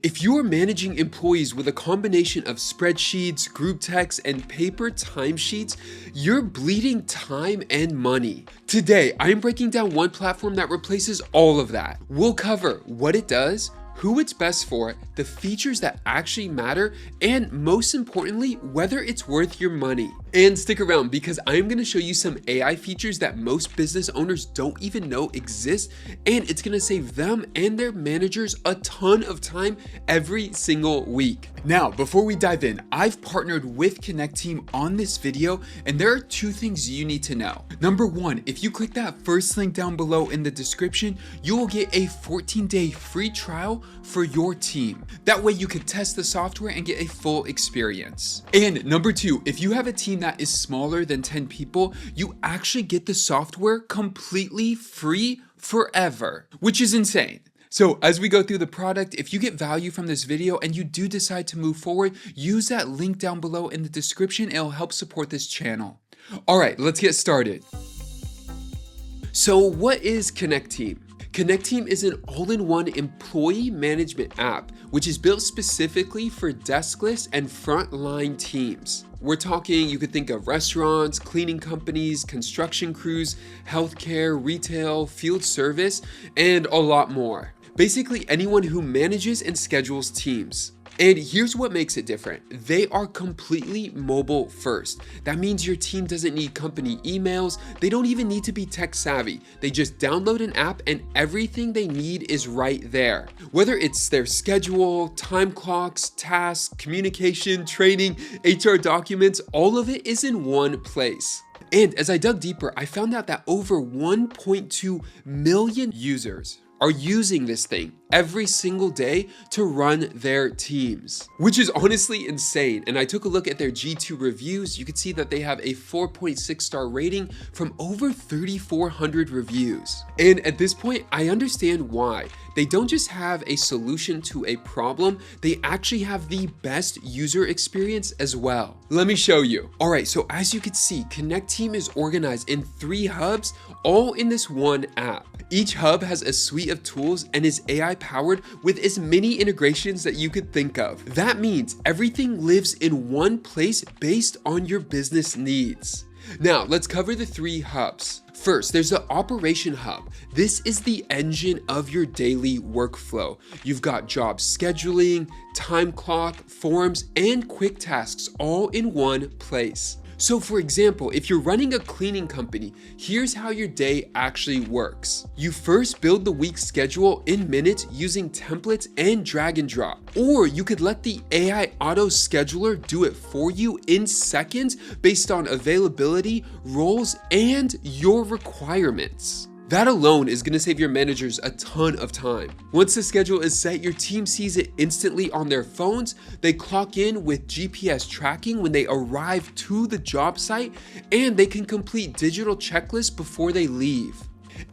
If you're managing employees with a combination of spreadsheets, group text, and paper timesheets, you're bleeding time and money. Today, I'm breaking down one platform that replaces all of that. We'll cover what it does, who it's best for, the features that actually matter, and most importantly, whether it's worth your money. And stick around because I'm going to show you some AI features that most business owners don't even know exist, and it's going to save them and their managers a ton of time every single week. Now, before we dive in, I've partnered with Connecteam on this video, and there are two things you need to know. Number one, if you click that first link down below in the description, you will get a 14-day free trial for your team. That way you can test the software and get a full experience. And number two, if you have a team that is smaller than 10 people, you actually get the software completely free forever, which is insane. So as we go through the product, if you get value from this video and you do decide to move forward, use that link down below in the description. It'll help support this channel. All right, let's get started. So what is Connecteam? Connecteam is an all-in-one employee management app, which is built specifically for deskless and frontline teams. We're talking, you could think of restaurants, cleaning companies, construction crews, healthcare, retail, field service, and a lot more. Basically, anyone who manages and schedules teams. And here's what makes it different. They are completely mobile first. That means your team doesn't need company emails. They don't even need to be tech savvy. They just download an app and everything they need is right there. Whether it's their schedule, time clocks, tasks, communication, training, HR documents, all of it is in one place. And as I dug deeper, I found out that over 1.2 million users are using this thing every single day to run their teams, which is honestly insane. And I took a look at their G2 reviews. You can see that they have a 4.6 star rating from over 3,400 reviews. And at this point, I understand why. They don't just have a solution to a problem, they actually have the best user experience as well. Let me show you. All right, so as you can see, Connecteam is organized in 3 hubs, all in this one app. Each hub has a suite of tools and is AI powered with as many integrations that you could think of. That means everything lives in one place based on your business needs. Now, let's cover the 3 hubs. First, there's the Operation Hub. This is the engine of your daily workflow. You've got job scheduling, time clock, forms, and quick tasks all in one place. So for example, if you're running a cleaning company, here's how your day actually works. You first build the week's schedule in minutes using templates and drag and drop. Or you could let the AI auto scheduler do it for you in seconds based on availability, roles, and your requirements. That alone is going to save your managers a ton of time. Once the schedule is set, your team sees it instantly on their phones. They clock in with GPS tracking when they arrive to the job site, and they can complete digital checklists before they leave.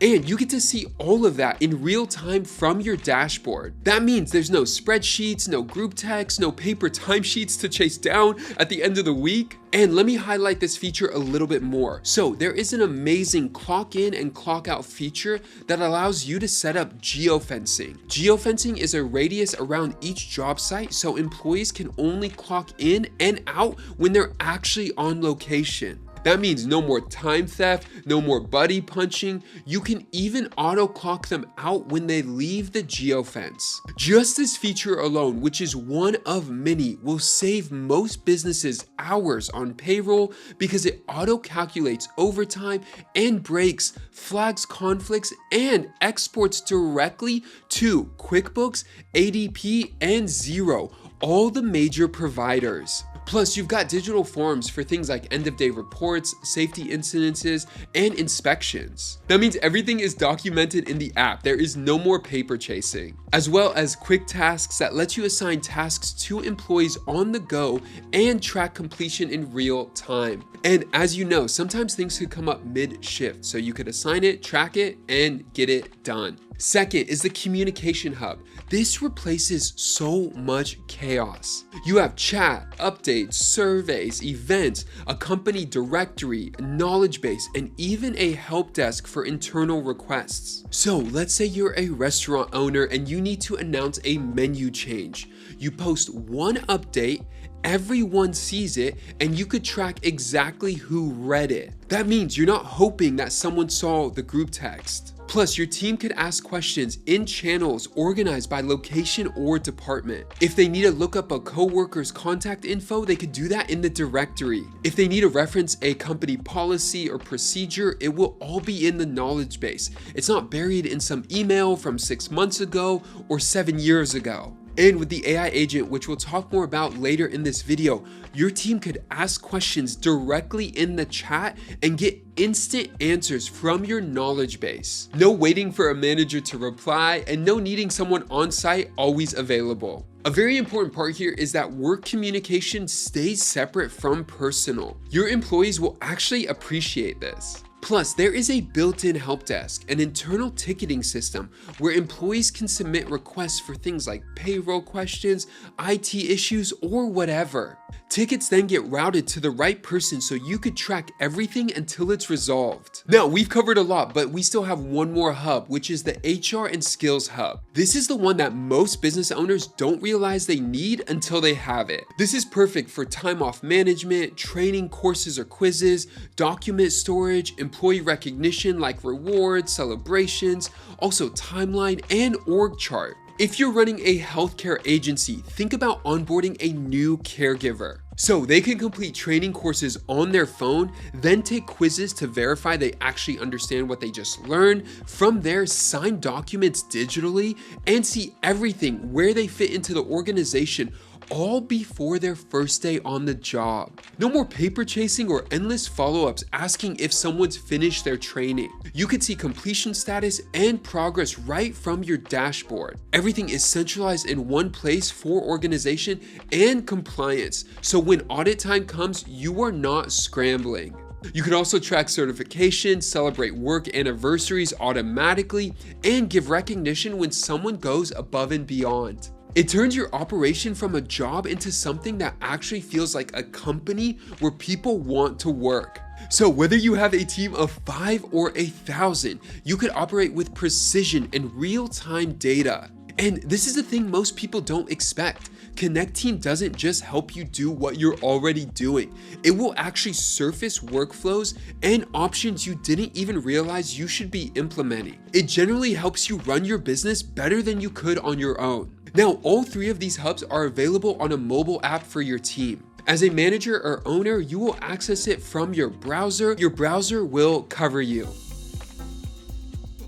And you get to see all of that in real time from your dashboard. That means there's no spreadsheets, no group text, no paper timesheets to chase down at the end of the week. And let me highlight this feature a little bit more. So there is an amazing clock in and clock out feature that allows you to set up geofencing. Geofencing is a radius around each job site so employees can only clock in and out when they're actually on location. That means no more time theft, no more buddy punching. You can even auto clock them out when they leave the geofence. Just this feature alone, which is one of many, will save most businesses hours on payroll because it auto calculates overtime and breaks, flags conflicts, and exports directly to QuickBooks, ADP, and Xero, all the major providers. Plus, you've got digital forms for things like end-of-day reports, safety incidences, and inspections. That means everything is documented in the app. There is no more paper chasing. As well as quick tasks that let you assign tasks to employees on the go and track completion in real time. And as you know, sometimes things could come up mid-shift, so you could assign it, track it, and get it done. Second is the communication hub. This replaces so much chaos. You have chat, updates, surveys, events, a company directory, a knowledge base, and even a help desk for internal requests. So let's say you're a restaurant owner and you need to announce a menu change. You post one update, everyone sees it, and you could track exactly who read it. That means you're not hoping that someone saw the group text. Plus, your team could ask questions in channels organized by location or department. If they need to look up a coworker's contact info, they could do that in the directory. If they need to reference a company policy or procedure, it will all be in the knowledge base. It's not buried in some email from 6 months ago or 7 years ago. And with the AI agent, which we'll talk more about later in this video, your team could ask questions directly in the chat and get instant answers from your knowledge base. No waiting for a manager to reply, and no needing someone on site always available. A very important part here is that work communication stays separate from personal. Your employees will actually appreciate this. Plus, there is a built-in help desk, an internal ticketing system where employees can submit requests for things like payroll questions, IT issues, or whatever. Tickets then get routed to the right person so you could track everything until it's resolved. Now, we've covered a lot, but we still have one more hub, which is the HR and Skills Hub. This is the one that most business owners don't realize they need until they have it. This is perfect for time off management, training courses or quizzes, document storage, employee recognition like rewards, celebrations, also timeline and org chart. If you're running a healthcare agency, think about onboarding a new caregiver. So they can complete training courses on their phone, then take quizzes to verify they actually understand what they just learned. From there, sign documents digitally and see everything where they fit into the organization, all before their first day on the job. No more paper chasing or endless follow-ups asking if someone's finished their training. You could see completion status and progress right from your dashboard. Everything is centralized in one place for organization and compliance, so when audit time comes, you are not scrambling. You can also track certifications, celebrate work anniversaries automatically, and give recognition when someone goes above and beyond. It turns your operation from a job into something that actually feels like a company where people want to work. So whether you have a team of 5 or 1,000, you could operate with precision and real-time data. And this is the thing most people don't expect. Connecteam doesn't just help you do what you're already doing. It will actually surface workflows and options you didn't even realize you should be implementing. It generally helps you run your business better than you could on your own. Now, all 3 of these hubs are available on a mobile app for your team. As a manager or owner, you will access it from your browser. Your browser will cover you.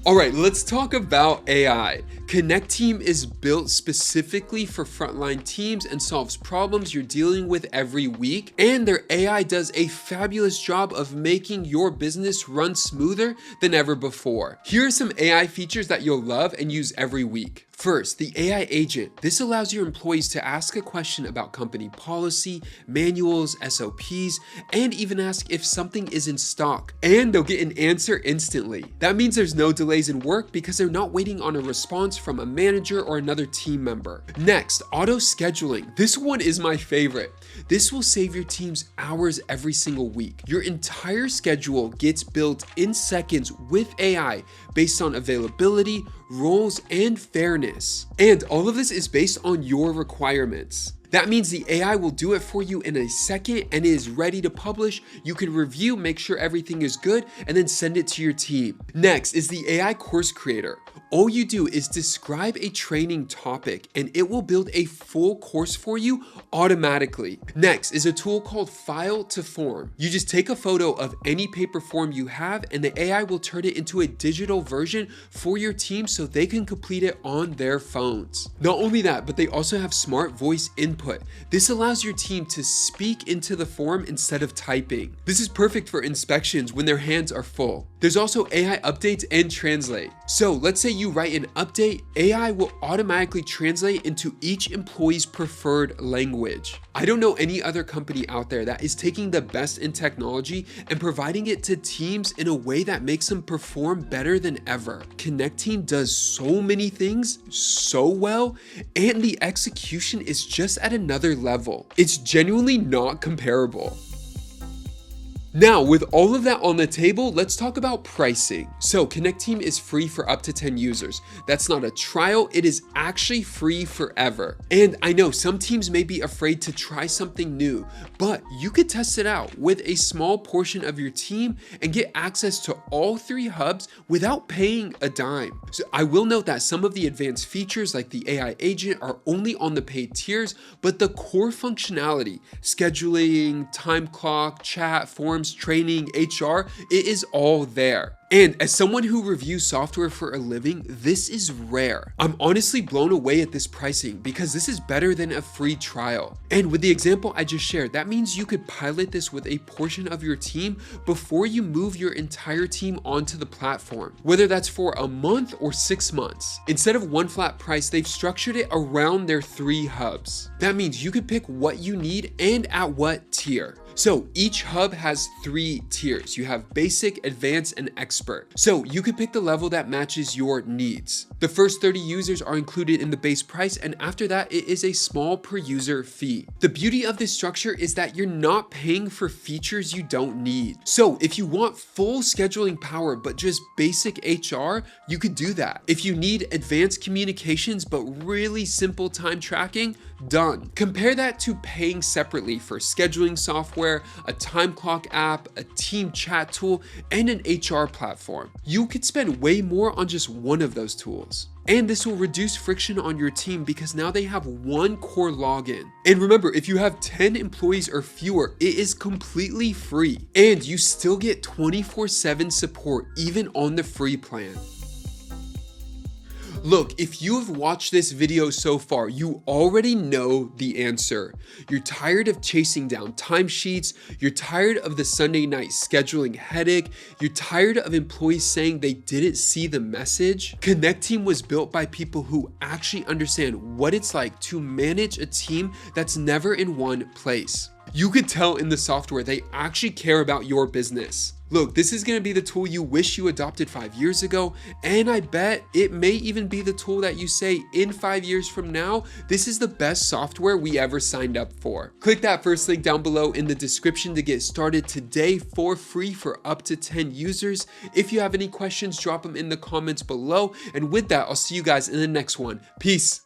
All right, let's talk about AI. Connecteam is built specifically for frontline teams and solves problems you're dealing with every week. And their AI does a fabulous job of making your business run smoother than ever before. Here are some AI features that you'll love and use every week. First, the AI agent. This allows your employees to ask a question about company policy, manuals, SOPs, and even ask if something is in stock. And they'll get an answer instantly. That means there's no delays in work because they're not waiting on a response from a manager or another team member. Next, auto scheduling. This one is my favorite. This will save your teams hours every single week. Your entire schedule gets built in seconds with AI based on availability, roles, and fairness. And all of this is based on your requirements. That means the AI will do it for you in a second and is ready to publish. You can review, make sure everything is good, and then send it to your team. Next is the AI course creator. All you do is describe a training topic and it will build a full course for you automatically. Next is a tool called File to Form. You just take a photo of any paper form you have and the AI will turn it into a digital version for your team so they can complete it on their phones. Not only that, but they also have smart voice input. This allows your team to speak into the form instead of typing. This is perfect for inspections when their hands are full. There's also AI updates and translate. So let's say you write an update, AI will automatically translate into each employee's preferred language. I don't know any other company out there that is taking the best in technology and providing it to teams in a way that makes them perform better than ever. Connecteam does does so many things so well, and the execution is just at another level. It's genuinely not comparable. Now, with all of that on the table, let's talk about pricing. So Connecteam is free for up to 10 users. That's not a trial, it is actually free forever. And I know some teams may be afraid to try something new, but you could test it out with a small portion of your team and get access to all 3 hubs without paying a dime. So I will note that some of the advanced features like the AI agent are only on the paid tiers, but the core functionality, scheduling, time clock, chat, forms, training, HR, it is all there. And as someone who reviews software for a living, this is rare. I'm honestly blown away at this pricing because this is better than a free trial. And with the example I just shared, that means you could pilot this with a portion of your team before you move your entire team onto the platform, whether that's for a month or 6 months. Instead of one flat price, they've structured it around their 3 hubs. That means you could pick what you need and at what tier. So each hub has 3 tiers. You have basic, advanced, and expert. So you could pick the level that matches your needs. The first 30 users are included in the base price, and after that, it is a small per user fee. The beauty of this structure is that you're not paying for features you don't need. So if you want full scheduling power, but just basic HR, you could do that. If you need advanced communications, but really simple time tracking, done. Compare that to paying separately for scheduling software, a time clock app, a team chat tool, and an HR platform. You could spend way more on just one of those tools. And this will reduce friction on your team because now they have one core login. And remember, if you have 10 employees or fewer, it is completely free. And you still get 24/7 support even on the free plan. Look, if you have watched this video so far, you already know the answer. You're tired of chasing down timesheets, you're tired of the Sunday night scheduling headache, you're tired of employees saying they didn't see the message. Connecteam was built by people who actually understand what it's like to manage a team that's never in one place. You could tell in the software they actually care about your business. Look, this is gonna be the tool you wish you adopted 5 years ago, and I bet it may even be the tool that you say in 5 years from now, this is the best software we ever signed up for. Click that first link down below in the description to get started today for free for up to 10 users. If you have any questions, drop them in the comments below. And with that, I'll see you guys in the next one. Peace.